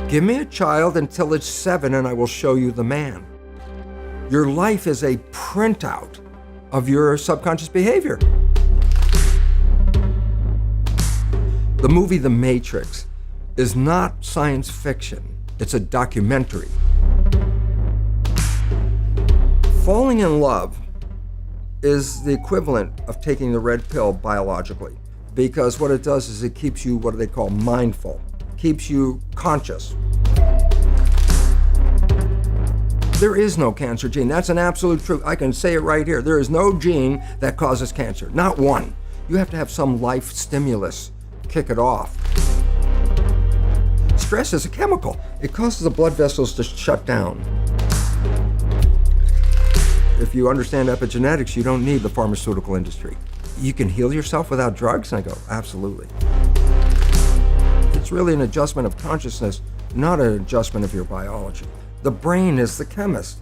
Give me a child until it's 7 and I will show you the man. Your life is a printout of your subconscious behavior. The movie The Matrix is not science fiction, it's a documentary. Falling in love is the equivalent of taking the red pill biologically, because what it does is it keeps you what they call mindful, keeps you conscious. There is no cancer gene. That's an absolute truth. I can say it right here. There is no gene that causes cancer, not one. You have to have some life stimulus, kick it off. Stress is a chemical. It causes the blood vessels to shut down. If you understand epigenetics, you don't need the pharmaceutical industry. You can heal yourself without drugs? And I go, absolutely. It's really an adjustment of consciousness, not an adjustment of your biology. The brain is the chemist.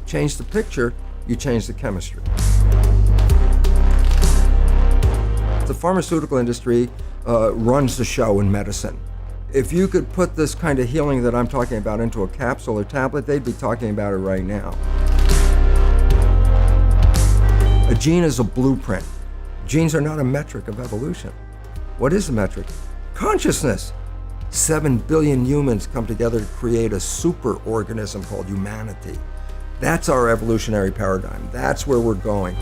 Change the picture, you change the chemistry. The pharmaceutical industry runs the show in medicine. If you could put this kind of healing that I'm talking about into a capsule or tablet, they'd be talking about it right now. A gene is a blueprint. Genes are not a metric of evolution. What is the metric? Consciousness. 7 billion humans come together to create a super organism called humanity. That's our evolutionary paradigm. That's where we're going.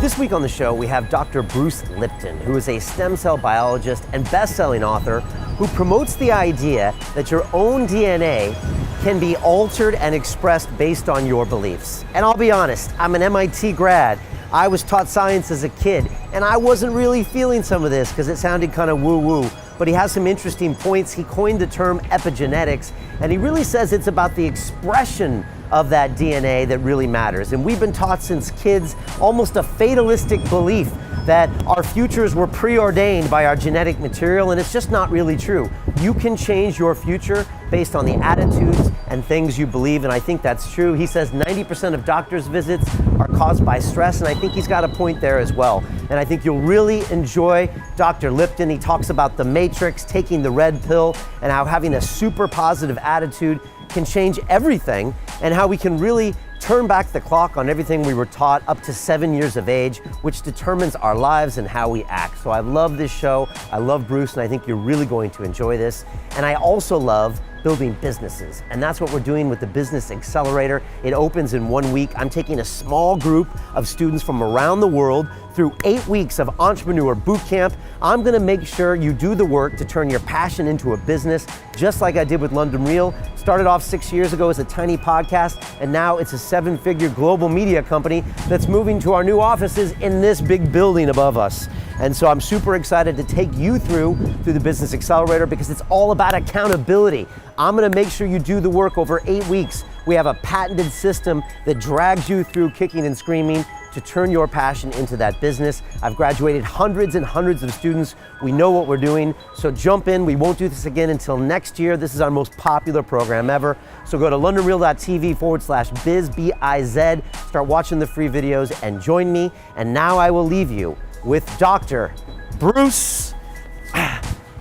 This week on the show, we have Dr. Bruce Lipton, who is a stem cell biologist and best-selling author who promotes the idea that your own DNA can be altered and expressed based on your beliefs. And I'll be honest, I'm an MIT grad. I was taught science as a kid, and I wasn't really feeling some of this because it sounded kind of woo-woo. But he has some interesting points. He coined the term epigenetics, and he really says it's about the expression of that DNA that really matters. And we've been taught since kids almost a fatalistic belief that our futures were preordained by our genetic material, and it's just not really true. You can change your future based on the attitudes and things you believe, and I think that's true. He says 90% of doctors' visits are caused by stress, and I think he's got a point there as well. And I think you'll really enjoy Dr. Lipton. He talks about the matrix, taking the red pill, and how having a super positive attitude can change everything, and how we can really turn back the clock on everything we were taught up to 7 years of age, which determines our lives and how we act. So I love this show. I love Bruce, and I think you're really going to enjoy this. And I also love building businesses. And that's what we're doing with the Business Accelerator. It opens in 1 week. I'm taking a small group of students from around the world through 8 weeks of entrepreneur boot camp. I'm gonna make sure you do the work to turn your passion into a business, just like I did with London Real. Started off 6 years ago as a tiny podcast, and now it's a 7-figure global media company that's moving to our new offices in this big building above us. And so I'm super excited to take you through the Business Accelerator, because it's all about accountability. I'm gonna make sure you do the work over 8 weeks. We have a patented system that drags you through kicking and screaming to turn your passion into that business. I've graduated hundreds and hundreds of students. We know what we're doing, so jump in. We won't do this again until next year. This is our most popular program ever. So go to londonreal.tv/biz, B-I-Z, start watching the free videos and join me. And now I will leave you with Dr. Bruce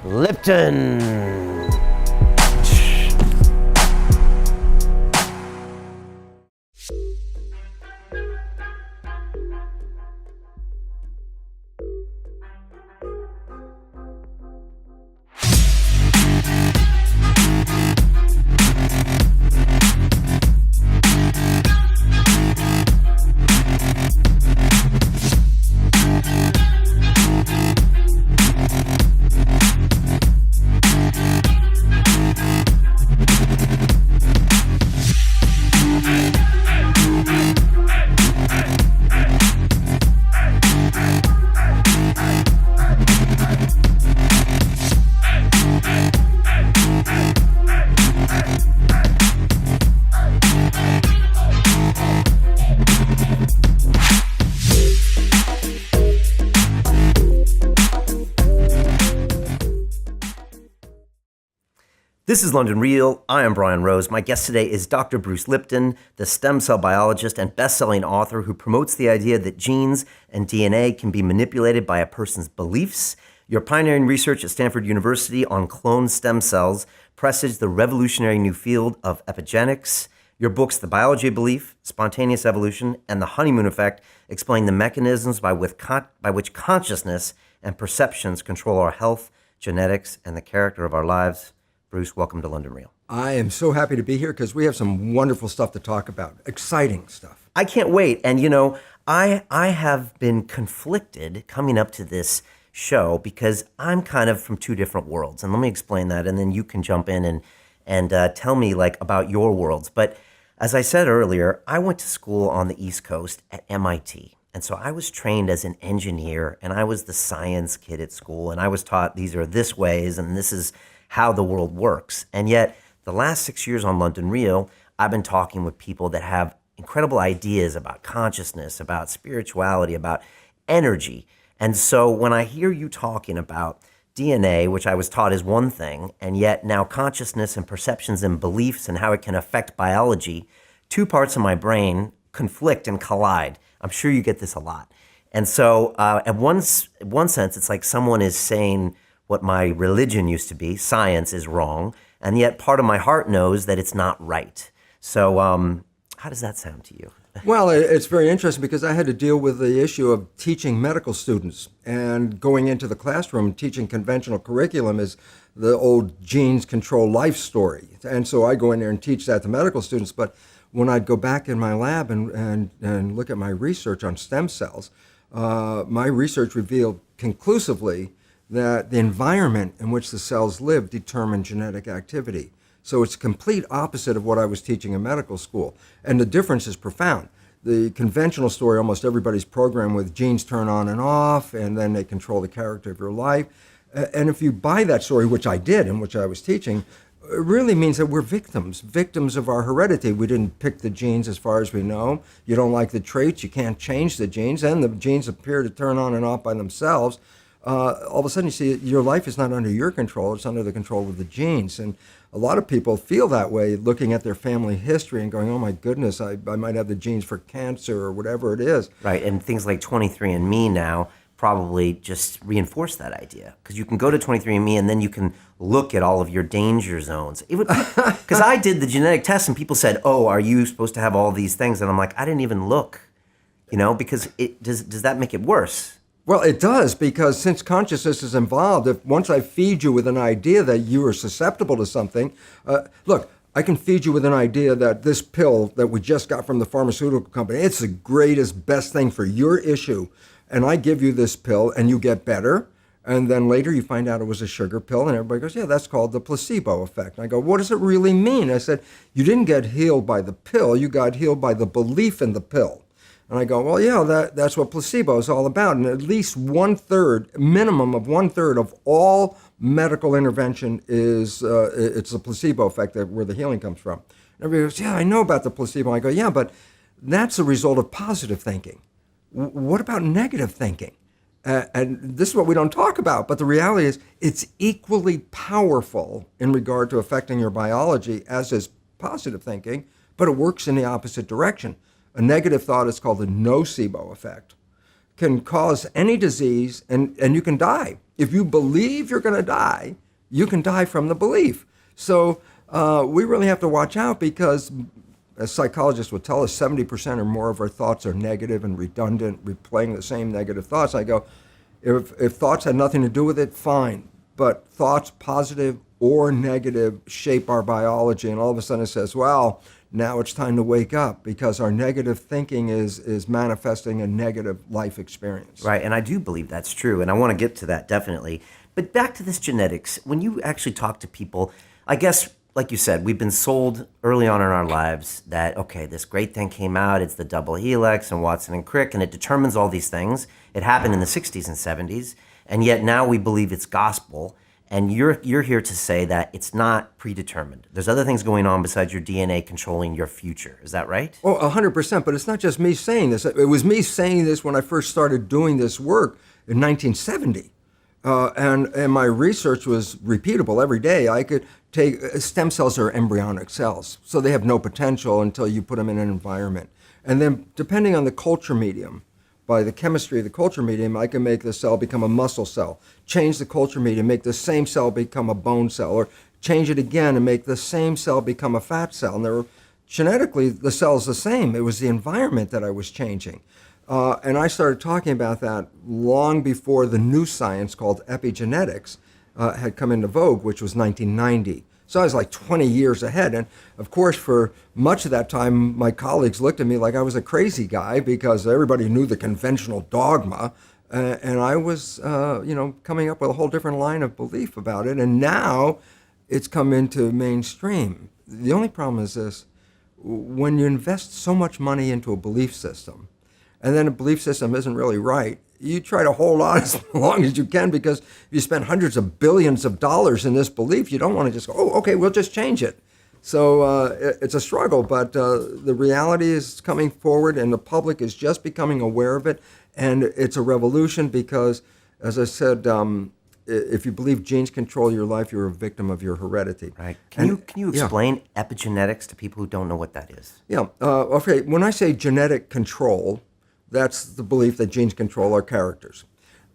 Lipton. This is London Real. I am Brian Rose. My guest today is Dr. Bruce Lipton, the stem cell biologist and best-selling author who promotes the idea that genes and DNA can be manipulated by a person's beliefs. Your pioneering research at Stanford University on cloned stem cells presaged the revolutionary new field of epigenetics. Your books, The Biology of Belief, Spontaneous Evolution, and The Honeymoon Effect, explain the mechanisms by which consciousness and perceptions control our health, genetics, and the character of our lives. Bruce, welcome to London Real. I am so happy to be here because we have some wonderful stuff to talk about, exciting stuff. I can't wait. And you know, I have been conflicted coming up to this show because I'm kind of from two different worlds. And let me explain that, and then you can jump in and tell me like about your worlds. But as I said earlier, I went to school on the East Coast at MIT. And so I was trained as an engineer, and I was the science kid at school, and I was taught these are this ways and this is how the world works. And yet, the last 6 years on London Real, I've been talking with people that have incredible ideas about consciousness, about spirituality, about energy. And so when I hear you talking about DNA, which I was taught is one thing, and yet now consciousness and perceptions and beliefs and how it can affect biology, two parts of my brain conflict and collide. I'm sure you get this a lot. And so in one sense, it's like someone is saying what my religion used to be, science is wrong, and yet part of my heart knows that it's not right. So how does that sound to you? Well, it's very interesting because I had to deal with the issue of teaching medical students and going into the classroom, teaching conventional curriculum is the old genes control life story. And so I go in there and teach that to medical students. But when I'd go back in my lab and look at my research on stem cells, my research revealed conclusively that the environment in which the cells live determine genetic activity. So it's complete opposite of what I was teaching in medical school. And the difference is profound. The conventional story, almost everybody's programmed with genes turn on and off, and then they control the character of your life. And if you buy that story, which I did and which I was teaching, it really means that we're victims of our heredity. We didn't pick the genes as far as we know. You don't like the traits, you can't change the genes, and the genes appear to turn on and off by themselves. All of a sudden you see your life is not under your control, it's under the control of the genes. And a lot of people feel that way looking at their family history and going, oh my goodness, I might have the genes for cancer or whatever it is. Right, and things like 23andMe now probably just reinforce that idea. Because you can go to 23andMe and then you can look at all of your danger zones. Because I did the genetic test and people said, oh, are you supposed to have all these things? And I'm like, I didn't even look, because does that make it worse? Well, it does, because since consciousness is involved, if once I feed you with an idea that you are susceptible to something, look, I can feed you with an idea that this pill that we just got from the pharmaceutical company, it's the greatest, best thing for your issue. And I give you this pill and you get better. And then later you find out it was a sugar pill and everybody goes, yeah, that's called the placebo effect. And I go, what does it really mean? I said, you didn't get healed by the pill, you got healed by the belief in the pill. And I go, well, yeah, that's what placebo is all about. And at least minimum of one third of all medical intervention is, it's a placebo effect where the healing comes from. And everybody goes, yeah, I know about the placebo. I go, yeah, but that's a result of positive thinking. What about negative thinking? And this is what we don't talk about, but the reality is it's equally powerful in regard to affecting your biology as is positive thinking, but it works in the opposite direction. A negative thought is called the nocebo effect, can cause any disease and you can die. If you believe you're going to die, you can die from the belief. So we really have to watch out because, as psychologists would tell us, 70% or more of our thoughts are negative and redundant, replaying the same negative thoughts. I go, if thoughts had nothing to do with it, fine. But thoughts, positive or negative, shape our biology. And all of a sudden it says, well, now it's time to wake up because our negative thinking is manifesting a negative life experience. Right, and I do believe that's true, and I want to get to that definitely. But back to this genetics, when you actually talk to people, I guess, like you said, we've been sold early on in our lives that, okay, this great thing came out, it's the double helix and Watson and Crick, and it determines all these things. It happened in the 60s and 70s, and yet now we believe it's gospel. And you're here to say that it's not predetermined. There's other things going on besides your DNA controlling your future. Is that right? Oh, 100%. But it's not just me saying this. It was me saying this when I first started doing this work in 1970. And my research was repeatable every day. I could stem cells are embryonic cells, so they have no potential until you put them in an environment. And then depending on the culture medium, by the chemistry of the culture medium, I can make the cell become a muscle cell, change the culture medium, make the same cell become a bone cell, or change it again and make the same cell become a fat cell. And genetically, the cell's the same. It was the environment that I was changing. And I started talking about that long before the new science called epigenetics had come into vogue, which was 1990. So I was like 20 years ahead. And of course, for much of that time, my colleagues looked at me like I was a crazy guy because everybody knew the conventional dogma. And I was, coming up with a whole different line of belief about it. And now it's come into mainstream. The only problem is this: when you invest so much money into a belief system, and then a belief system isn't really right, you try to hold on as long as you can, because if you spend hundreds of billions of dollars in this belief, you don't want to just go, oh, okay, we'll just change it. So it's a struggle, but the reality is coming forward, and the public is just becoming aware of it, and it's a revolution because, as I said, if you believe genes control your life, you're a victim of your heredity. Right. Can you explain epigenetics to people who don't know what that is? Yeah. Okay. When I say genetic control, that's the belief that genes control our characters.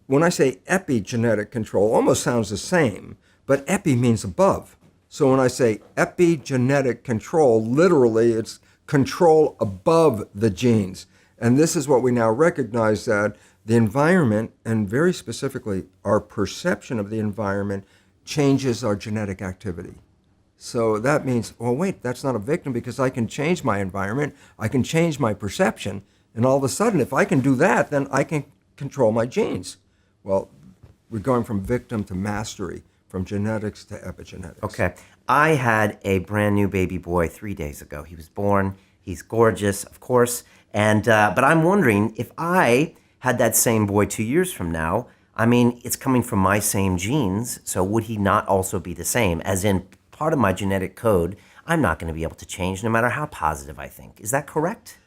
When I say epigenetic control, almost sounds the same, but epi means above. So when I say epigenetic control, literally it's control above the genes. And this is what we now recognize, that the environment, and very specifically our perception of the environment, changes our genetic activity. So that means, well, wait, that's not a victim, because I can change my environment, I can change my perception, and all of a sudden, if I can do that, then I can control my genes. Well, we're going from victim to mastery, from genetics to epigenetics. Okay. I had a brand new baby boy 3 days ago. He was born. He's gorgeous, of course. And but I'm wondering, if I had that same boy 2 years from now, I mean, it's coming from my same genes, so would he not also be the same? As in, part of my genetic code, I'm not going to be able to change no matter how positive I think. Is that correct?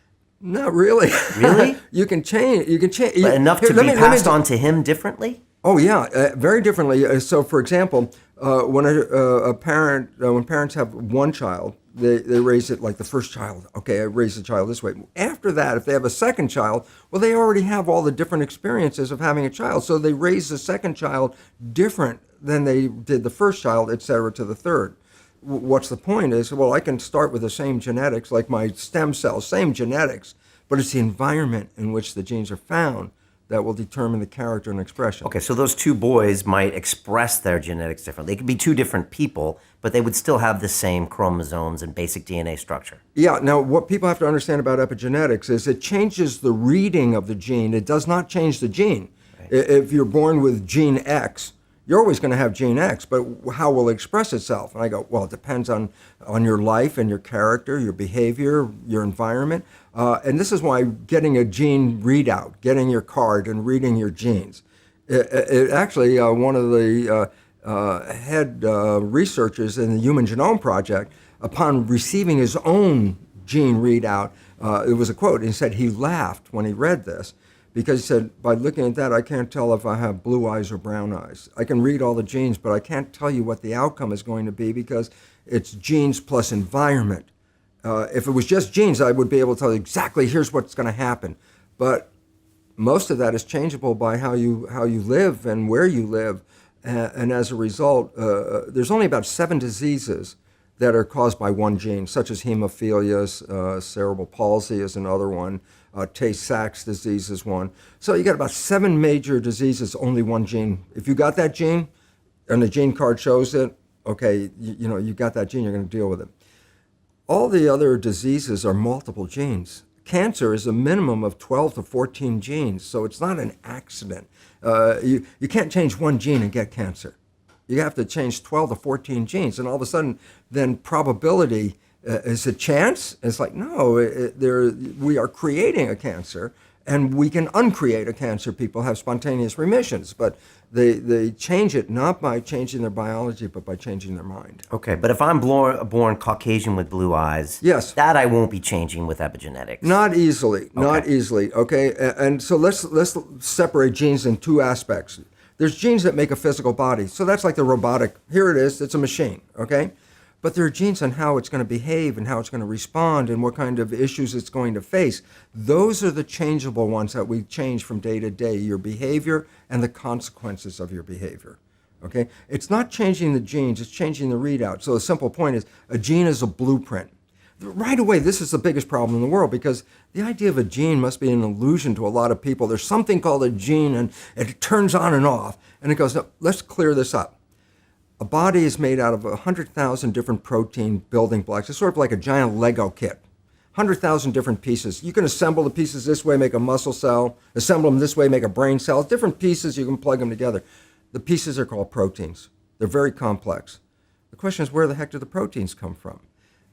Not really. Really? You can change. But enough to be passed on to him differently? Oh yeah, very differently. So, for example, when when parents have one child, they raise it like the first child. Okay, I raise the child this way. After that, if they have a second child, well, they already have all the different experiences of having a child, so they raise the second child different than they did the first child, et cetera, to the third. What's the point is, well, I can start with the same genetics, like my stem cells, same genetics, but it's the environment in which the genes are found that will determine the character and expression. Okay, so those two boys might express their genetics differently. They could be two different people, but they would still have the same chromosomes and basic DNA structure. Yeah, now what people have to understand about epigenetics is it changes the reading of the gene. It does not change the gene. Right. If you're born with gene X, you're always going to have gene X, but how will it express itself? And I go, well, it depends on your life and your character, your behavior, your environment. And this is why getting a gene readout, getting your card and reading your genes. It actually, one of the head researchers in the Human Genome Project, upon receiving his own gene readout, it was a quote, and he said he laughed when he read this, because he said, by looking at that, I can't tell if I have blue eyes or brown eyes. I can read all the genes, but I can't tell you what the outcome is going to be, because it's genes plus environment. If it was just genes, I would be able to tell you exactly, here's what's going to happen. But most of that is changeable by how you live and where you live. And as a result, there's only about 7 diseases that are caused by one gene, such as hemophilia, cerebral palsy is another one, Tay-Sachs disease is one. So you got about 7 major diseases, only one gene. If you got that gene, and the gene card shows it, okay, you got that gene, you're going to deal with it. All the other diseases are multiple genes. Cancer is a minimum of 12 to 14 genes, so it's not an accident. You can't change one gene and get cancer. You have to change 12 to 14 genes, and all of a sudden, then probability is a chance. It's like, no, we are creating a cancer, and we can uncreate a cancer. People have spontaneous remissions, but they change it not by changing their biology, but by changing their mind. Okay, but if I'm born Caucasian with blue eyes, yes, that I won't be changing with epigenetics. Not easily, not easily. Okay, and so let's separate genes in 2 aspects. There's genes that make a physical body. So that's like the robotic. Here it is. It's a machine, okay? But there are genes on how it's going to behave and how it's going to respond and what kind of issues it's going to face. Those are the changeable ones that we change from day to day, your behavior and the consequences of your behavior. Okay? It's not changing the genes, it's changing the readout. So the simple point is a gene is a blueprint. Right away, this is the biggest problem in the world because the idea of a gene must be an illusion to a lot of people. There's something called a gene and it turns on and off. And it goes, no, let's clear this up. A body is made out of 100,000 different protein building blocks. It's sort of like a giant Lego kit. 100,000 different pieces. You can assemble the pieces this way, make a muscle cell, assemble them this way, make a brain cell. Different pieces, you can plug them together. The pieces are called proteins. They're very complex. The question is, where the heck do the proteins come from?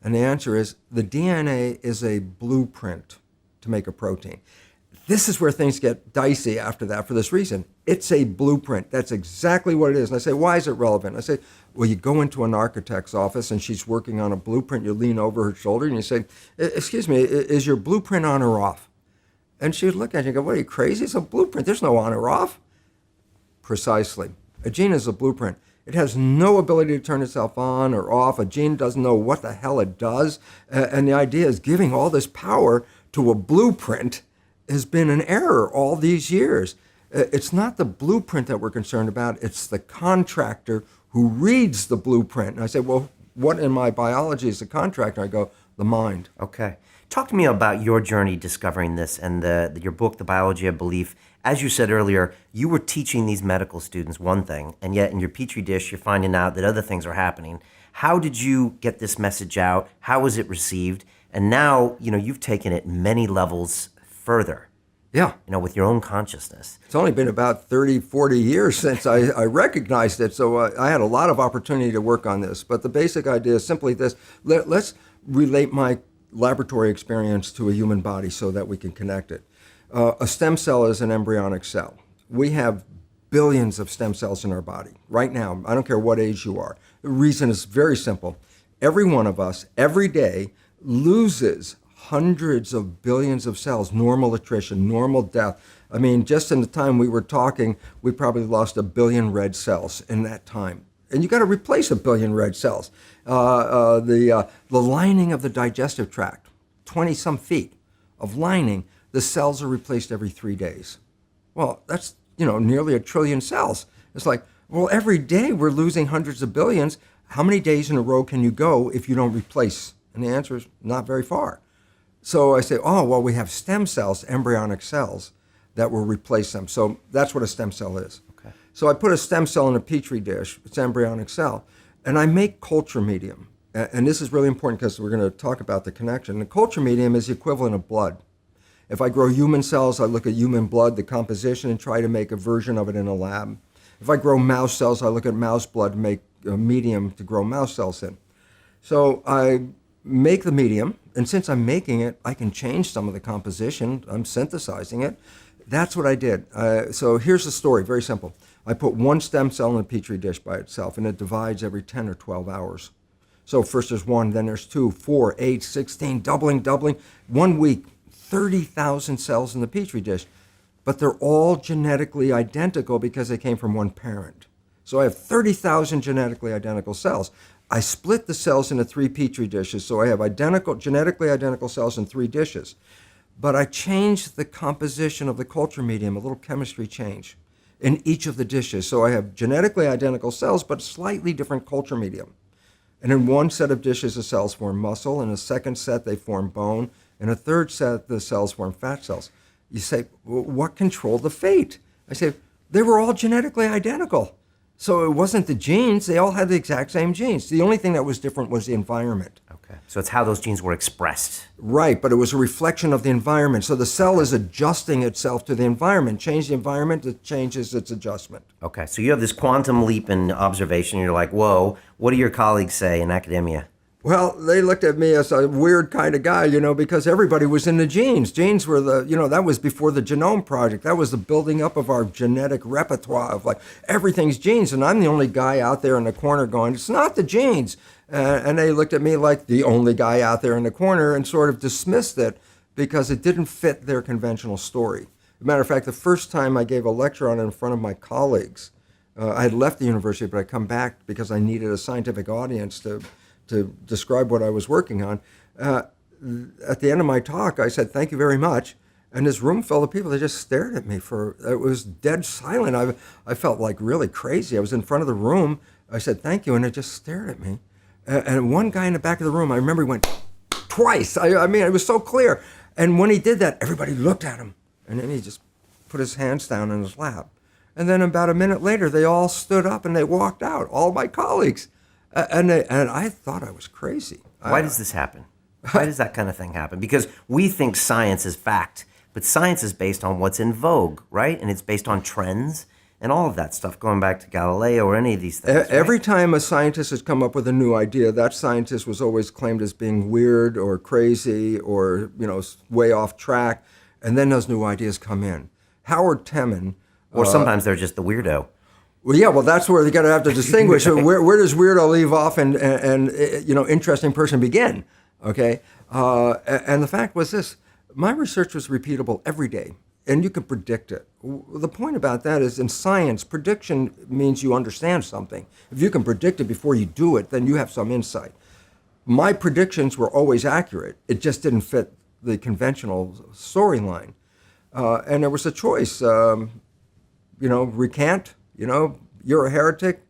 And the answer is, the DNA is a blueprint to make a protein. This is where things get dicey after that for this reason. It's a blueprint. That's exactly what it is. And I say, why is it relevant? I say, well, you go into an architect's office and she's working on a blueprint. You lean over her shoulder and you say, excuse me, is your blueprint on or off? And she would look at you and go, what, are you crazy? It's a blueprint. There's no on or off. Precisely. A gene is a blueprint. It has no ability to turn itself on or off. A gene doesn't know what the hell it does. And the idea is giving all this power to a blueprint has been an error all these years. It's not the blueprint that we're concerned about. It's the contractor who reads the blueprint. And I say, well, what in my biology is the contractor? I go, the mind. Okay. Talk to me about your journey discovering this and your book, The Biology of Belief. As you said earlier, you were teaching these medical students one thing, and yet in your petri dish, you're finding out that other things are happening. How did you get this message out? How was it received? And now, you've taken it many levels further. Yeah. With your own consciousness. It's only been about 30, 40 years since I recognized it, so I had a lot of opportunity to work on this. But the basic idea is simply this. Let's relate my laboratory experience to a human body so that we can connect it. A stem cell is an embryonic cell. We have billions of stem cells in our body right now. I don't care what age you are. The reason is very simple. Every one of us, every day, loses hundreds of billions of cells, normal attrition, normal death. I mean, just in the time we were talking, we probably lost 1 billion red cells in that time. And you got to replace 1 billion red cells. The lining of the digestive tract, 20 some feet of lining, the cells are replaced every 3 days. Well, that's, nearly 1 trillion cells. It's like, well, every day we're losing hundreds of billions. How many days in a row can you go if you don't replace? And the answer is not very far. So I say, oh, well, we have stem cells, embryonic cells, that will replace them. So that's what a stem cell is. Okay. So I put a stem cell in a petri dish, it's an embryonic cell, and I make culture medium. And this is really important because we're going to talk about the connection. The culture medium is the equivalent of blood. If I grow human cells, I look at human blood, the composition, and try to make a version of it in a lab. If I grow mouse cells, I look at mouse blood and make a medium to grow mouse cells in. So I make the medium, and since I'm making it, I can change some of the composition. I'm synthesizing it. That's what I did. So here's the story, very simple. I put one stem cell in a petri dish by itself, and it divides every 10 or 12 hours. So first there's 1, then there's 2, 4, 8, 16, doubling. 1 week, 30,000 cells in the petri dish. But they're all genetically identical because they came from one parent. So I have 30,000 genetically identical cells. I split the cells into 3 petri dishes, so I have genetically identical cells in 3 dishes. But I changed the composition of the culture medium, a little chemistry change, in each of the dishes. So I have genetically identical cells, but slightly different culture medium. And in one set of dishes, the cells form muscle. In a second set, they form bone. In a third set, the cells form fat cells. You say, well, what controlled the fate? I say, they were all genetically identical. So it wasn't the genes. They all had the exact same genes. The only thing that was different was the environment. Okay. So it's how those genes were expressed. Right, but it was a reflection of the environment. So the cell is adjusting itself to the environment. Change the environment, it changes its adjustment. Okay. So you have this quantum leap in observation. You're like, whoa, what do your colleagues say in academia? Well, they looked at me as a weird kind of guy, because everybody was into genes. Genes were that was before the Genome Project. That was the building up of our genetic repertoire of like everything's genes. And I'm the only guy out there in the corner going, it's not the genes. And they looked at me like the only guy out there in the corner and sort of dismissed it because it didn't fit their conventional story. As a matter of fact, the first time I gave a lecture on it in front of my colleagues, I had left the university, but I come back because I needed a scientific audience to describe what I was working on. At the end of my talk, I said, "Thank you very much." And this room full of people, they just stared at me it was dead silent. I felt like really crazy. I was in front of the room. I said, "Thank you," and they just stared at me. And one guy in the back of the room, I remember he went twice. I mean, it was so clear. And when he did that, everybody looked at him. And then he just put his hands down in his lap. And then about a minute later, they all stood up and they walked out, all my colleagues. And I thought I was crazy. Why does this happen? Why does that kind of thing happen? Because we think science is fact, but science is based on what's in vogue, right? And it's based on trends and all of that stuff, going back to Galileo or any of these things. Every time a scientist has come up with a new idea, that scientist was always claimed as being weird or crazy or, way off track. And then those new ideas come in. Howard Temin. Or sometimes they're just the weirdo. Well, yeah, that's where you got to have to distinguish. Where does weirdo leave off and interesting person begin? Okay? And the fact was this. My research was repeatable every day. And you can predict it. The point about that is in science, prediction means you understand something. If you can predict it before you do it, then you have some insight. My predictions were always accurate. It just didn't fit the conventional storyline. And there was a choice, recant, you're a heretic,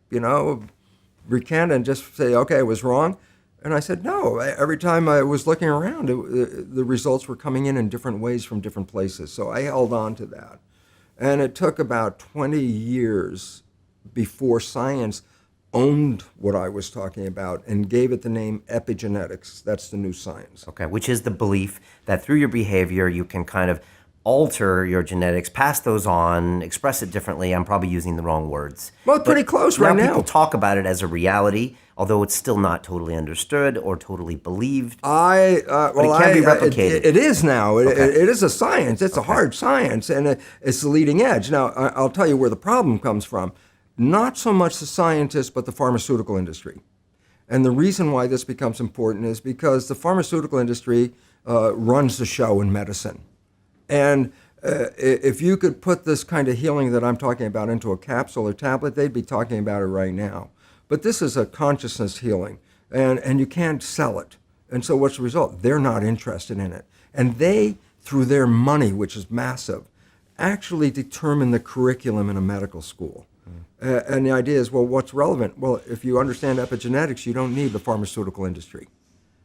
recant and just say, okay, I was wrong. And I said, no. Every time I was looking around, the results were coming in different ways from different places. So I held on to that. And it took about 20 years before science owned what I was talking about and gave it the name epigenetics. That's the new science. Okay, which is the belief that through your behavior, you can kind of alter your genetics, pass those on, express it differently. I'm probably using the wrong words. Well, it's pretty close right now. People talk about it as a reality, although it's still not totally understood or totally believed. But it can be replicated. It is now. Okay. It is a science. It's a hard science, and it's the leading edge. Now, I'll tell you where the problem comes from. Not so much the scientists, but the pharmaceutical industry. And the reason why this becomes important is because the pharmaceutical industry runs the show in medicine. And if you could put this kind of healing that I'm talking about into a capsule or tablet, they'd be talking about it right now. But this is a consciousness healing, and you can't sell it. And so what's the result? They're not interested in it. And they, through their money, which is massive, actually determine the curriculum in a medical school. And the idea is, well, what's relevant? Well, if you understand epigenetics, you don't need the pharmaceutical industry.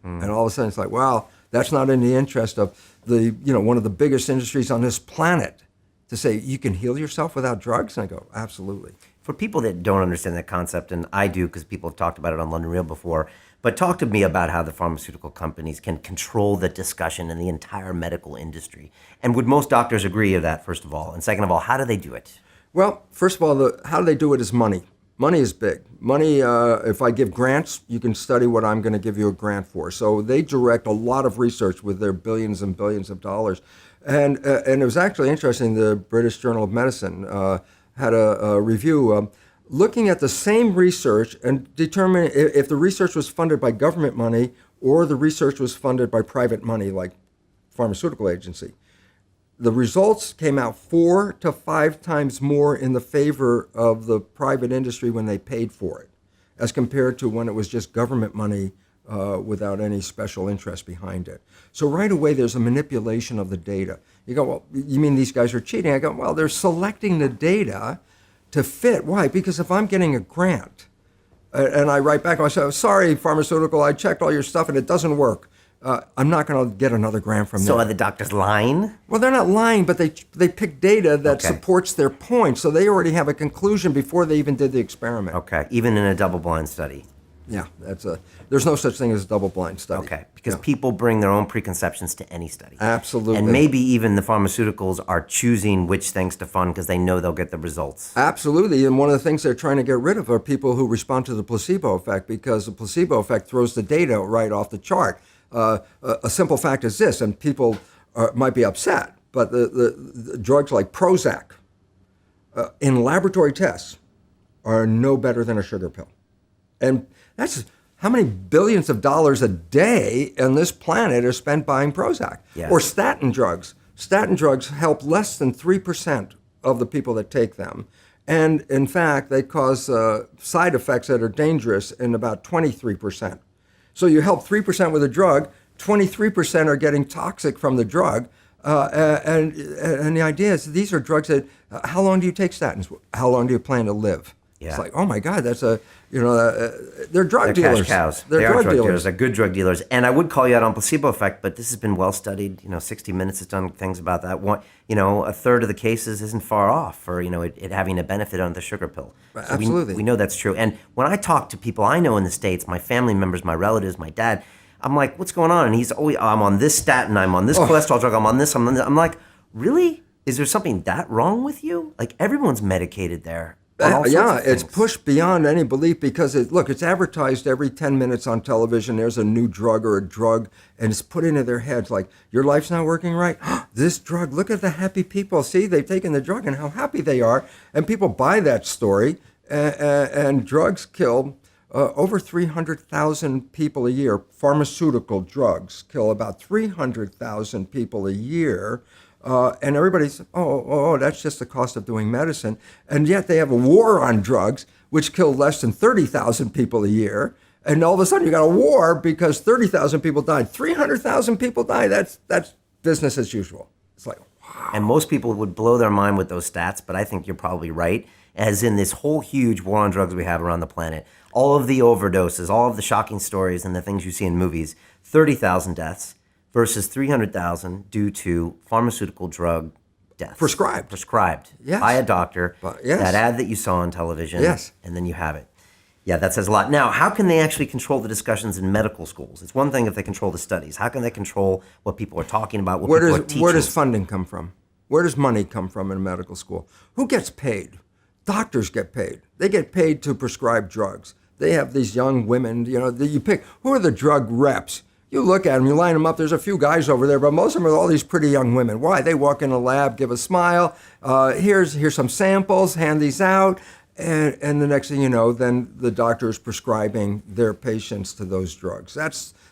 And all of a sudden it's like, wow, that's not in the interest of one of the biggest industries on this planet to say you can heal yourself without drugs. And I go, absolutely. For people that don't understand that concept, and I do because people have talked about it on London Real before, but talk to me about how the pharmaceutical companies can control the discussion in the entire medical industry. And would most doctors agree with that, first of all? And second of all, how do they do it? Well, first of all, how do they do it is money. Money is big. Money, if I give grants, you can study what I'm going to give you a grant for. So they direct a lot of research with their billions and billions of dollars. And it was actually interesting, the British Journal of Medicine had a review looking at the same research and determining if the research was funded by government money or the research was funded by private money like pharmaceutical agency. The results came out 4 to 5 times more in the favor of the private industry when they paid for it, as compared to when it was just government money without any special interest behind it. So right away, there's a manipulation of the data. You go, well, you mean these guys are cheating? I go, well, they're selecting the data to fit. Why? Because if I'm getting a grant and I write back, I say, sorry, pharmaceutical, I checked all your stuff and it doesn't work. I'm not going to get another grant from them. So are the doctors lying? Well, they're not lying, but they pick data that supports their point. So they already have a conclusion before they even did the experiment. Okay, even in a double-blind study. Yeah, there's no such thing as a double-blind study. Okay, because people bring their own preconceptions to any study. Absolutely. And maybe even the pharmaceuticals are choosing which things to fund because they know they'll get the results. Absolutely, and one of the things they're trying to get rid of are people who respond to the placebo effect, because the placebo effect throws the data right off the chart. A simple fact is this, and people might be upset, but the drugs like Prozac in laboratory tests are no better than a sugar pill. And that's how many billions of dollars a day on this planet are spent buying Prozac. Yes. Or statin drugs. Statin drugs help less than 3% of the people that take them. And in fact, they cause side effects that are dangerous in about 23%. So you help 3% with a drug, 23% are getting toxic from the drug. And the idea is these are drugs that, how long do you take statins? How long do you plan to live? Yeah. It's like, oh my God, that's they're drug dealers. Cash cows. They're they are drug drug dealers. dealers. They're good drug dealers. And I would call you out on placebo effect, but this has been well studied. 60 Minutes has done things about that. A third of the cases isn't far off for, it having a benefit on the sugar pill. So Absolutely. We know that's true. And when I talk to people I know in the States, my family members, my relatives, my dad, I'm like, what's going on? And he's always, I'm on this statin, I'm on this cholesterol drug, I'm on this, I'm on this. I'm like, really? Is there something that wrong with you? Like, everyone's medicated there. It's pushed beyond any belief because it's advertised every 10 minutes on television. There's a new drug or a drug, and it's put into their heads like, your life's not working right. This drug, look at the happy people. See, they've taken the drug and how happy they are. And people buy that story, and drugs kill over 300,000 people a year. Pharmaceutical drugs kill about 300,000 people a year. And everybody's, that's just the cost of doing medicine. And yet they have a war on drugs, which kill less than 30,000 people a year. And all of a sudden you got a war because 30,000 people died. 300,000 people died. That's business as usual. It's like, wow. And most people would blow their mind with those stats, but I think you're probably right. As in this whole huge war on drugs we have around the planet, all of the overdoses, all of the shocking stories and the things you see in movies, 30,000 deaths. Versus 300,000 due to pharmaceutical drug deaths. Prescribed. Yes. By a doctor. Yes. That ad that you saw on television. Yes. And then you have it. Yeah, that says a lot. Now, how can they actually control the discussions in medical schools? It's one thing if they control the studies. How can they control what people are talking about, what people are teaching? Where does funding come from? Where does money come from in a medical school? Who gets paid? Doctors get paid. They get paid to prescribe drugs. They have these young women, that you pick. Who are the drug reps? You look at them, you line them up, there's a few guys over there, but most of them are all these pretty young women. Why? They walk in a lab, give a smile, here's some samples, hand these out, and the next thing you know, then the doctor is prescribing their patients to those drugs.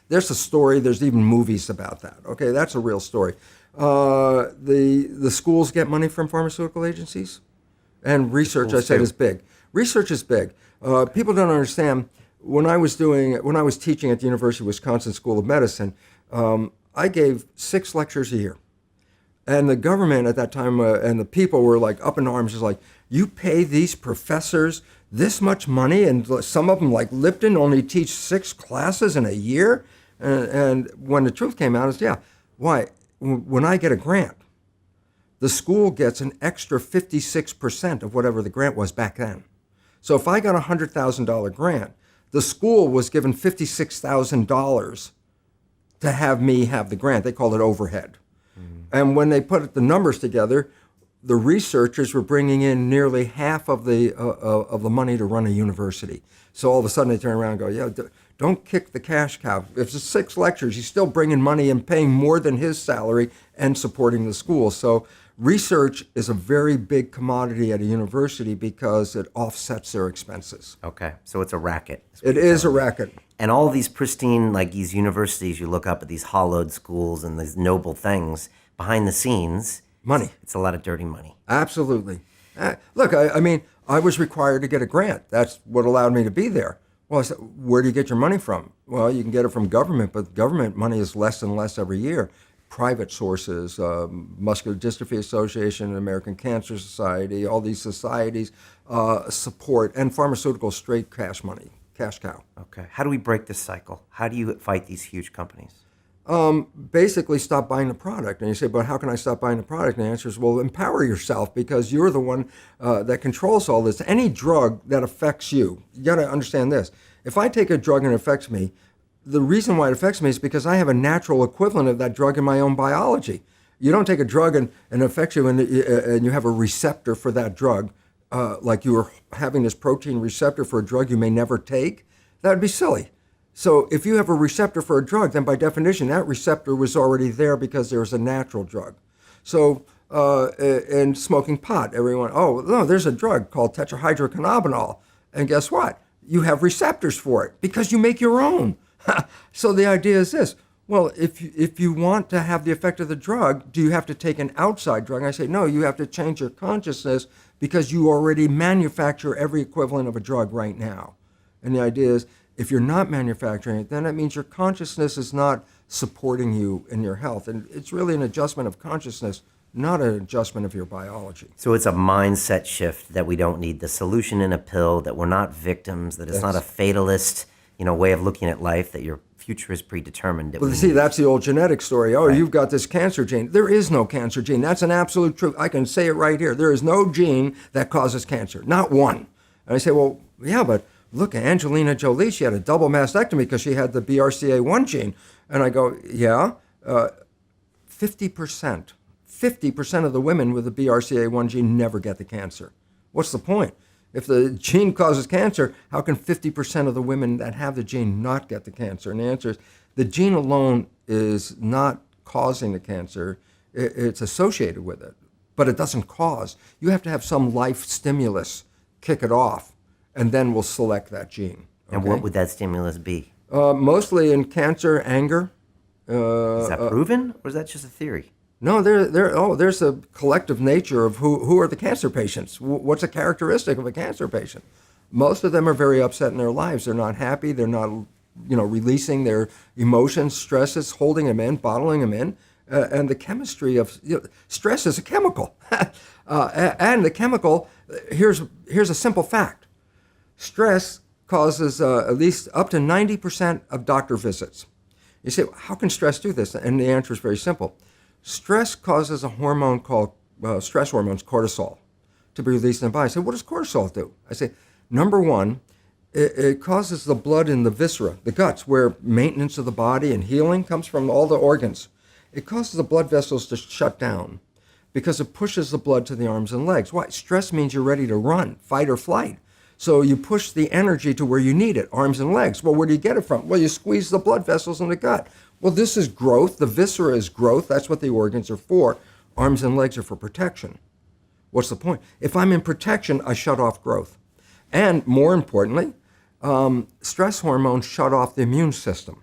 There's a story, there's even movies about that. Okay, that's a real story. The schools get money from pharmaceutical agencies, and research, I said, is big. Research is big. People don't understand. When I was teaching at the University of Wisconsin School of Medicine, I gave 6 lectures a year. And the government at that time and the people were like up in arms, just like, you pay these professors this much money, and some of them like Lipton only teach 6 classes in a year? And when the truth came out, is why? When I get a grant, the school gets an extra 56% of whatever the grant was back then. So if I got a $100,000 grant, the school was given $56,000 to have me have the grant. They called it overhead. Mm-hmm. And when they put the numbers together, the researchers were bringing in nearly half of the money to run a university. So all of a sudden they turn around and go, don't kick the cash cow. If it's 6 lectures, he's still bringing money and paying more than his salary and supporting the school. So research is a very big commodity at a university because it offsets their expenses. Okay, so it's a racket. It is a racket. And all these pristine, like these universities, you look up at these hollowed schools and these noble things, behind the scenes, money. It's a lot of dirty money. Absolutely. Look, I was required to get a grant. That's what allowed me to be there. Well, I said, where do you get your money from? Well, you can get it from government, but government money is less and less every year. Private sources, Muscular Dystrophy Association, American Cancer Society, all these societies support, and pharmaceutical straight cash money, cash cow. Okay. How do we break this cycle? How do you fight these huge companies? Basically stop buying the product. And you say, but how can I stop buying the product? And the answer is, well, empower yourself because you're the one that controls all this. Any drug that affects you, you got to understand this. If I take a drug and it affects me, the reason why it affects me is because I have a natural equivalent of that drug in my own biology. You don't take a drug and it affects you and you have a receptor for that drug, like you were having this protein receptor for a drug you may never take. That would be silly. So if you have a receptor for a drug, then by definition, that receptor was already there because there was a natural drug. So in smoking pot, everyone, there's a drug called tetrahydrocannabinol. And guess what? You have receptors for it because you make your own. So the idea is this. well, if you want to have the effect of the drug, do you have to take an outside drug? And I say, no, you have to change your consciousness because you already manufacture every equivalent of a drug right now. And the idea is, if you're not manufacturing it, then that means your consciousness is not supporting you in your health. And it's really an adjustment of consciousness, not an adjustment of your biology. So it's a mindset shift that we don't need the solution in a pill, that we're not victims, that it's not a fatalist, way of looking at life, that your future is predetermined. Well, see, that's the old genetic story. Oh, right. You've got this cancer gene. There is no cancer gene. That's an absolute truth. I can say it right here. There is no gene that causes cancer, not one. And I say, well, yeah, but look, Angelina Jolie, she had a double mastectomy because she had the BRCA1 gene. And I go, yeah, 50% of the women with the BRCA1 gene never get the cancer. What's the point? If the gene causes cancer, how can 50% of the women that have the gene not get the cancer? And the answer is the gene alone is not causing the cancer. It's associated with it, but it doesn't cause. You have to have some life stimulus kick it off, and then we'll select that gene. Okay? And what would that stimulus be? Mostly in cancer, anger. Is that proven, or is that just a theory? No, there's a collective nature of who are the cancer patients. What's a characteristic of a cancer patient? Most of them are very upset in their lives. They're not happy. They're not, releasing their emotions, stresses, holding them in, bottling them in. And the chemistry of stress is a chemical. And the chemical, here's a simple fact. Stress causes at least up to 90% of doctor visits. You say, how can stress do this? And the answer is very simple. Stress causes a hormone called stress hormones, cortisol, to be released in the body. I say, what does cortisol do? I say, number one, it causes the blood in the viscera, the guts, where maintenance of the body and healing comes from all the organs. It causes the blood vessels to shut down because it pushes the blood to the arms and legs. Why? Stress means you're ready to run, fight or flight. So you push the energy to where you need it, arms and legs. Well, where do you get it from? Well, you squeeze the blood vessels in the gut. Well, this is growth. The viscera is growth. That's what the organs are for. Arms and legs are for protection. What's the point? If I'm in protection, I shut off growth. And more importantly, stress hormones shut off the immune system.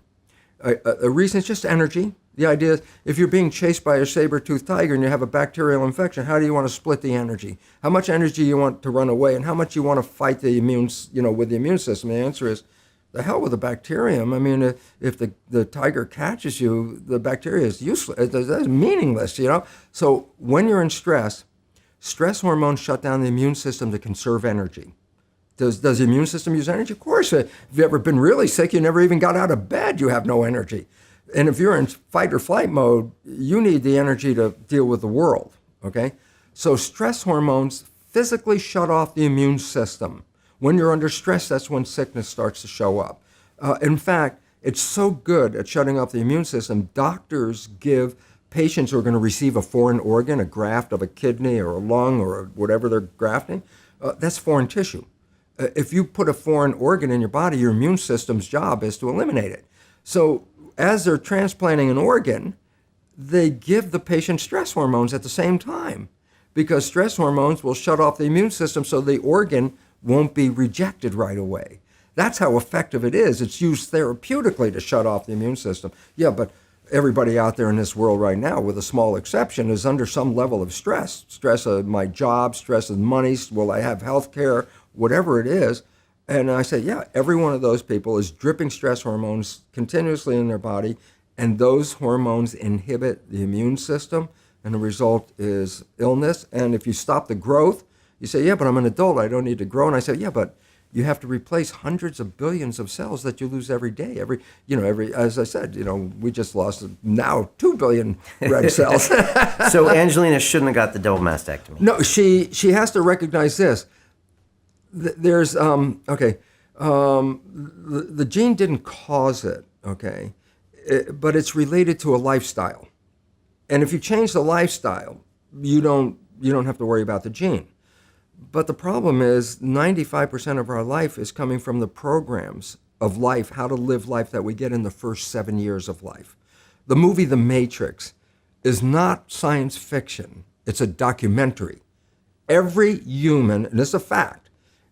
A reason is just energy. The idea is if you're being chased by a saber-toothed tiger and you have a bacterial infection, how do you want to split the energy? How much energy you want to run away and how much you want to fight the with the immune system? The answer is, the hell with the bacterium. I mean, if the tiger catches you, the bacteria is useless. It's meaningless, So when you're in stress hormones shut down the immune system to conserve energy. Does the immune system use energy? Of course. If you've ever been really sick, you never even got out of bed, you have no energy. And if you're in fight or flight mode, you need the energy to deal with the world, okay? So stress hormones physically shut off the immune system. When you're under stress, that's when sickness starts to show up. In fact, it's so good at shutting off the immune system, doctors give patients who are going to receive a foreign organ, a graft of a kidney or a lung or whatever they're grafting, that's foreign tissue. If you put a foreign organ in your body, your immune system's job is to eliminate it. So as they're transplanting an organ, they give the patient stress hormones at the same time because stress hormones will shut off the immune system so the organ won't be rejected right away. That's how effective it is. It's used therapeutically to shut off the immune system. Yeah, but everybody out there in this world right now, with a small exception, is under some level of stress. Stress of my job, stress of money, will I have health care, whatever it is. And I say, yeah, every one of those people is dripping stress hormones continuously in their body, and those hormones inhibit the immune system, and the result is illness. And if you stop the growth, you say, yeah, but I'm an adult, I don't need to grow. And I say, yeah, but you have to replace hundreds of billions of cells that you lose every day. As I said, we just lost now 2 billion red cells. So Angelina shouldn't have got the double mastectomy. No, she has to recognize this. There's, the gene didn't cause it, okay, but it's related to a lifestyle. And if you change the lifestyle, you don't have to worry about the gene. But the problem is 95% of our life is coming from the programs of life, how to live life that we get in the first 7 years of life. The movie The Matrix is not science fiction. It's a documentary. Every human, and it's a fact,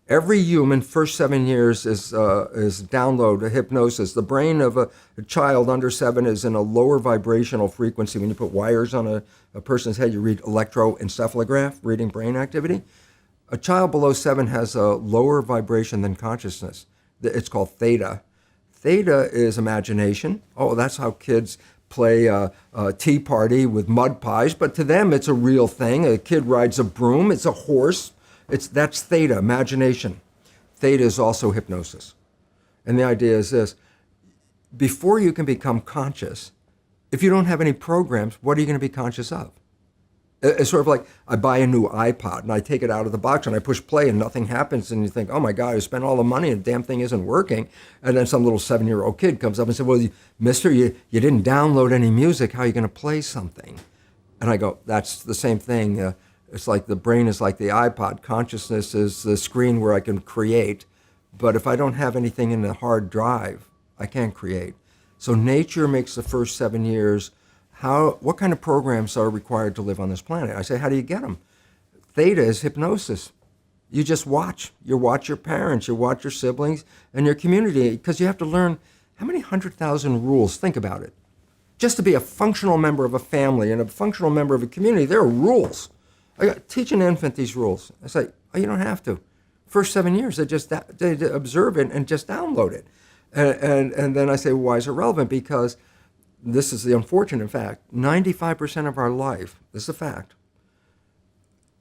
Every human, first 7 years is download a hypnosis. The brain of a child under 7 is in a lower vibrational frequency. When you put wires on a person's head, you read electroencephalograph, reading brain activity. A child below 7 has a lower vibration than consciousness. It's called theta. Theta is imagination. Oh, that's how kids play a tea party with mud pies, but to them it's a real thing. A kid rides a broom, it's a horse. That's theta, imagination. Theta is also hypnosis. And the idea is this: before you can become conscious, if you don't have any programs, what are you going to be conscious of? It's sort of like I buy a new iPod and I take it out of the box and I push play and nothing happens, and you think, oh my God, I spent all the money and the damn thing isn't working. And then some little 7-year-old kid comes up and says, well, mister, you didn't download any music. How are you going to play something? And I go, that's the same thing. It's like the brain is like the iPod. Consciousness is the screen where I can create. But if I don't have anything in the hard drive, I can't create. So nature makes the first 7 years. What kind of programs are required to live on this planet? I say, how do you get them? Theta is hypnosis. You just watch. You watch your parents, you watch your siblings, and your community, because you have to learn how many 100,000 rules. Think about it. Just to be a functional member of a family and a functional member of a community, there are rules. I teach an infant these rules. I say, oh, you don't have to. First 7 years, they observe it and just download it. And then I say, well, why is it relevant? Because this is the unfortunate fact. 95% of our life, this is a fact,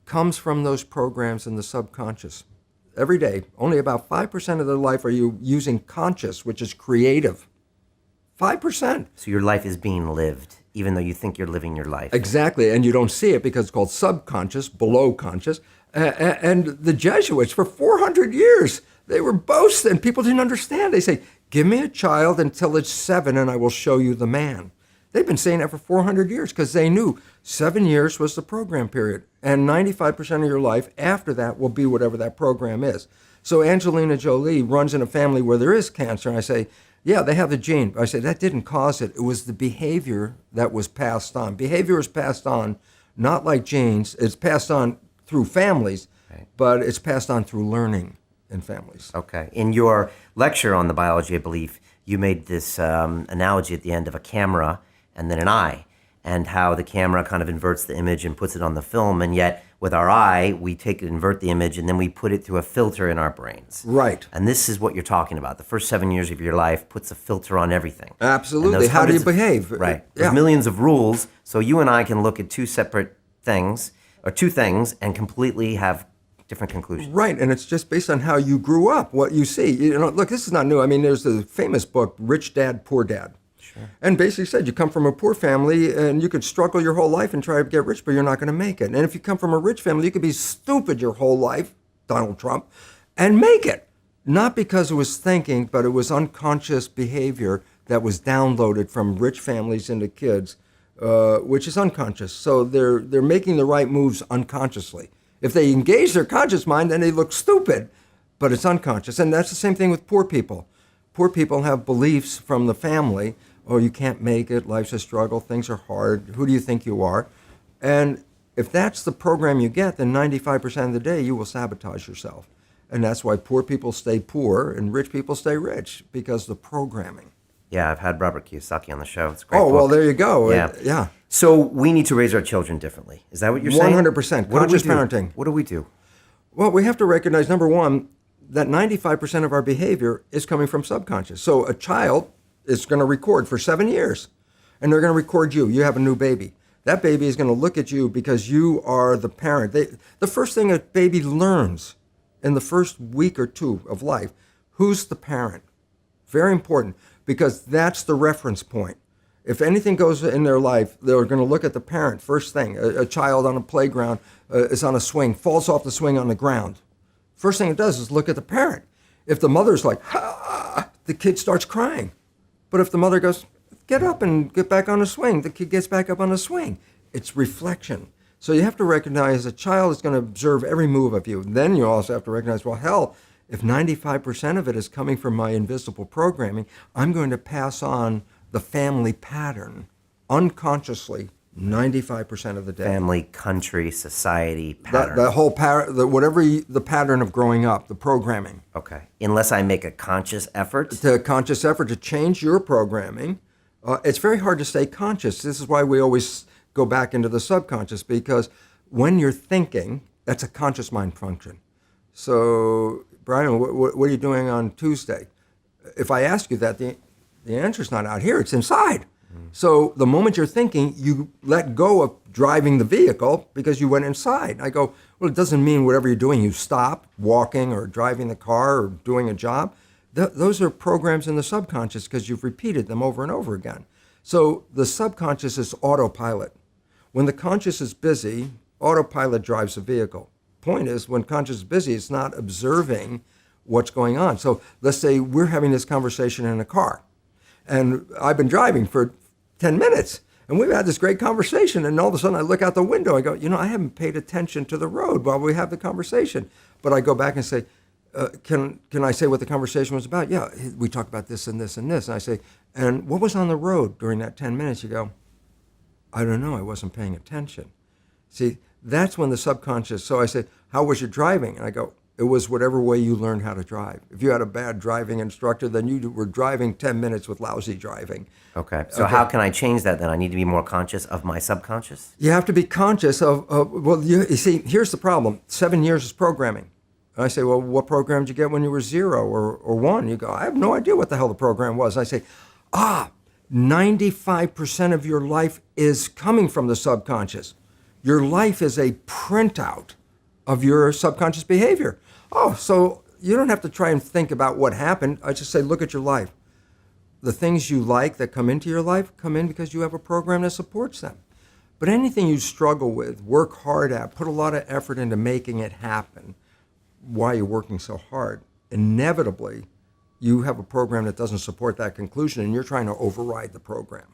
comes from those programs in the subconscious. Every day, only about 5% of their life are you using conscious, which is creative. 5%. So your life is being lived, even though you think you're living your life. Exactly, and you don't see it because it's called subconscious, below conscious. And the Jesuits, for 400 years, they were boasting. People didn't understand. They say, give me a child until it's 7 and I will show you the man. They've been saying that for 400 years because they knew 7 years was the program period. And 95% of your life after that will be whatever that program is. So Angelina Jolie runs in a family where there is cancer. And I say, yeah, they have the gene. I say, that didn't cause it. It was the behavior that was passed on. Behavior is passed on, not like genes. It's passed on through families, right, but it's passed on through learning in families. Okay. In your lecture on the biology of belief, you made this analogy at the end of a camera and then an eye, and how the camera kind of inverts the image and puts it on the film, and yet with our eye, we invert the image, and then we put it through a filter in our brains. Right. And this is what you're talking about. The first 7 years of your life puts a filter on everything. Absolutely. How do you behave? Right. Yeah. There's millions of rules, so you and I can look at two separate things, or two things, and completely have different conclusions. Right, and it's just based on how you grew up, what you see. You know, look, this is not new. I mean, there's the famous book, Rich Dad, Poor Dad. Sure. And basically said you come from a poor family and you could struggle your whole life and try to get rich, but you're not going to make it. And if you come from a rich family, you could be stupid your whole life, Donald Trump, and make it. Not because it was thinking, but it was unconscious behavior that was downloaded from rich families into kids, which is unconscious. So they're making the right moves unconsciously. If they engage their conscious mind, then they look stupid, but it's unconscious. And that's the same thing with poor people. Poor people have beliefs from the family. Oh, you can't make it, life's a struggle, things are hard, who do you think you are? And if that's the program you get, then 95% of the day you will sabotage yourself. And that's why poor people stay poor and rich people stay rich, because of the programming. Yeah, I've had Robert Kiyosaki on the show. It's a great book. Well, there you go. Yeah. Yeah. So we need to raise our children differently. Is that what you're saying? 100%. Conscious parenting. What do we do? Well, we have to recognize, number one, that 95% of our behavior is coming from subconscious. So a child is going to record for 7 years, and they're going to record you. You have a new baby. That baby is going to look at you because you are the parent. The first thing a baby learns in the first week or two of life, who's the parent? Very important, because that's the reference point. If anything goes in their life, they're going to look at the parent first thing. A child on a playground is on a swing, falls off the swing on the ground. First thing it does is look at the parent. If the mother's like, ah, the kid starts crying. But if the mother goes, get up and get back on the swing, the kid gets back up on the swing. It's reflection. So you have to recognize a child is going to observe every move of you. Then you also have to recognize, well, hell, if 95% of it is coming from my invisible programming, I'm going to pass on the family pattern unconsciously 95% of the day. Family, country, society, pattern. The whole the pattern of growing up, the programming. Okay. Unless I make a conscious effort. The conscious effort to change your programming, it's very hard to stay conscious. This is why we always go back into the subconscious, because when you're thinking, that's a conscious mind function. So, Brian, what are you doing on Tuesday? If I ask you that, the answer's not out here, it's inside. So the moment you're thinking, you let go of driving the vehicle because you went inside. I go, well, it doesn't mean whatever you're doing, you stop walking or driving the car or doing a job. Those are programs in the subconscious because you've repeated them over and over again. So the subconscious is autopilot. When the conscious is busy, autopilot drives the vehicle. Point is, when conscious is busy, it's not observing what's going on. So let's say we're having this conversation in a car, and I've been driving for 10 minutes, and we've had this great conversation, and all of a sudden I look out the window, I go, I haven't paid attention to the road while we have the conversation. But I go back and say, can I say what the conversation was about? Yeah, we talked about this and this and this. And I say, and what was on the road during that 10 minutes? You go, I don't know, I wasn't paying attention. See, that's when the subconscious, so I say, how was your driving? And I go, it was whatever way you learned how to drive. If you had a bad driving instructor, then you were driving 10 minutes with lousy driving. Okay. So how can I change that then? I need to be more conscious of my subconscious? You have to be conscious of you see, here's the problem. 7 years is programming. And I say, well, what program did you get when you were 0 or 1? You go, I have no idea what the hell the program was. I say, 95% of your life is coming from the subconscious. Your life is a printout of your subconscious behavior. Oh, so you don't have to try and think about what happened. I just say, look at your life. The things you like that come into your life come in because you have a program that supports them. But anything you struggle with, work hard at, put a lot of effort into making it happen, why you're working so hard, inevitably you have a program that doesn't support that conclusion, and you're trying to override the program.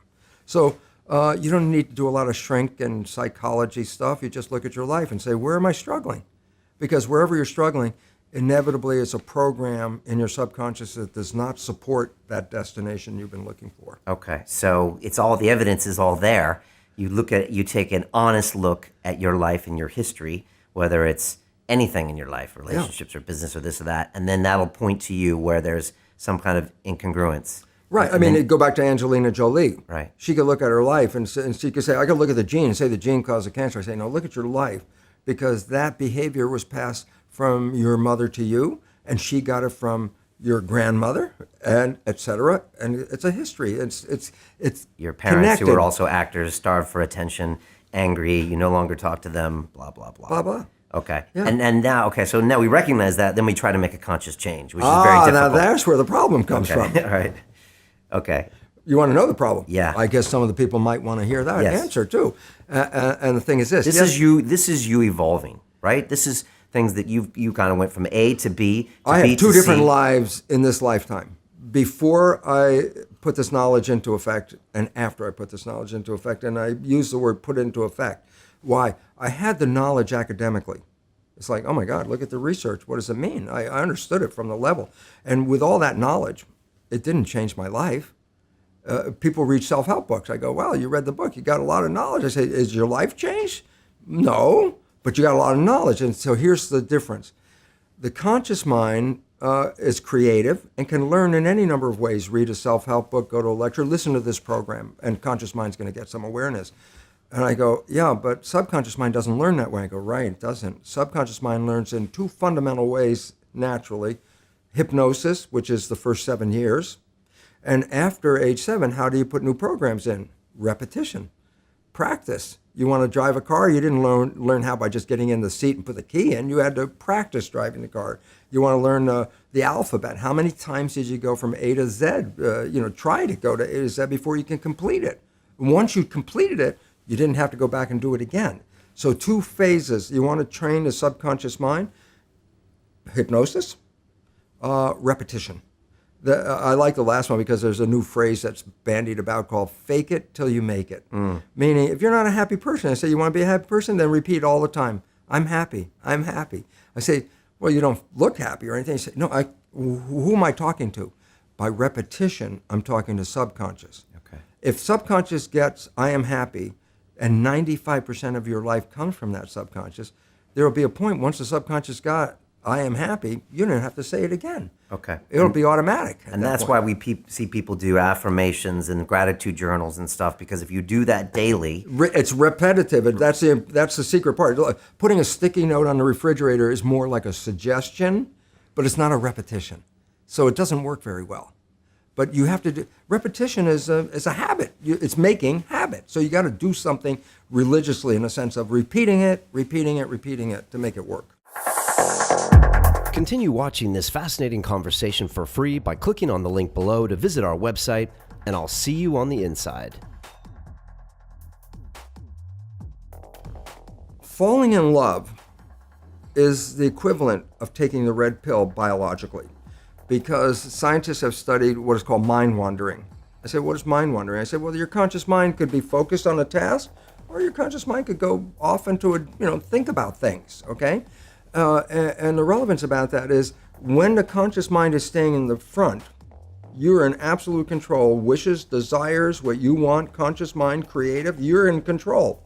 So you don't need to do a lot of shrink and psychology stuff. You just look at your life and say, where am I struggling? Because wherever you're struggling, inevitably it's a program in your subconscious that does not support that destination you've been looking for. Okay, so it's all, the evidence is all there. You take an honest look at your life and your history, whether it's anything in your life, relationships or business or this or that, and then that'll point to you where there's some kind of incongruence. Right. I mean, go back to Angelina Jolie. Right. She could look at her life and she could say, I could look at the gene and say the gene caused the cancer. I say, no, look at your life, because that behavior was passed from your mother to you, and she got it from your grandmother, and et cetera. And it's a history. It's your parents connected. Who are also actors, starved for attention, angry, you no longer talk to them, blah, blah, blah. Blah, blah. Okay. Yeah. And now, okay, so now we recognize that, then we try to make a conscious change, which is very difficult. Now that's where the problem comes from. All right. Okay. You want to know the problem? Yeah. I guess some of the people might want to hear that answer too. And the thing is this. This is you evolving, right? This is things that you kind of went from A to B to I B have two to different C. lives in this lifetime. Before I put this knowledge into effect, and after I put this knowledge into effect, and I use the word put into effect. Why? I had the knowledge academically. It's like, oh my God, look at the research. What does it mean? I understood it from the level. And with all that knowledge, it didn't change my life. People read self-help books. I go, well, you read the book. You got a lot of knowledge. I say, is your life changed? No, but you got a lot of knowledge. And so here's the difference. The conscious mind is creative and can learn in any number of ways. Read a self-help book, go to a lecture, listen to this program, and conscious mind's going to get some awareness. And I go, yeah, but subconscious mind doesn't learn that way. I go, right, it doesn't. Subconscious mind learns in two fundamental ways naturally. Hypnosis, which is the first 7 years. And after age 7, how do you put new programs in? Repetition, practice. You want to drive a car, you didn't learn how by just getting in the seat and put the key in. You had to practice driving the car. You want to learn the alphabet. How many times did you go from A to Z? Try to go to A to Z before you can complete it. And once you completed it, you didn't have to go back and do it again. So 2 phases. You want to train the subconscious mind. Hypnosis, repetition. I like the last one because there's a new phrase that's bandied about called fake it till you make it. Meaning, if you're not a happy person, I say, you want to be a happy person? Then repeat all the time, I'm happy, I'm happy. I say, well, you don't look happy or anything. I say, no, who am I talking to? By repetition, I'm talking to subconscious. Okay. If subconscious gets, I am happy, and 95% of your life comes from that subconscious, there will be a point once the subconscious got, I am happy, you don't have to say it again. Okay. It'll be automatic. And that's why we see people do affirmations and gratitude journals and stuff, because if you do that daily, It's repetitive. That's the secret part. Putting a sticky note on the refrigerator is more like a suggestion, but it's not a repetition. So it doesn't work very well. But you have to do, repetition is a habit. It's making habit. So you got to do something religiously in the sense of repeating it to make it work. continue watching this fascinating conversation for free by clicking on the link below to visit our website, and I'll see you on the inside. Falling in love is the equivalent of taking the red pill biologically, because scientists have studied what is called mind wandering. I said, what is mind wandering? I said, well, your conscious mind could be focused on a task, or your conscious mind could go off into think about things, okay? And the relevance about that is when the conscious mind is staying in the front, you're in absolute control. Wishes, desires, what you want, conscious mind, creative, you're in control.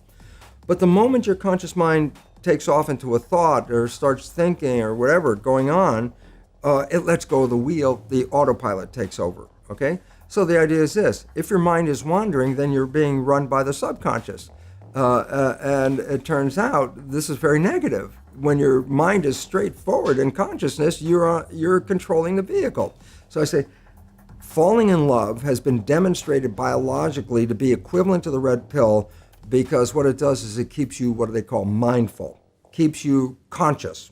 But the moment your conscious mind takes off into a thought or starts thinking or whatever going on, it lets go of the wheel, the autopilot takes over, okay? So the idea is this: if your mind is wandering, then you're being run by the subconscious. And it turns out this is very negative. When your mind is straightforward in consciousness, you're controlling the vehicle. So I say, falling in love has been demonstrated biologically to be equivalent to the red pill, because what it does is it keeps you what they call mindful, keeps you conscious.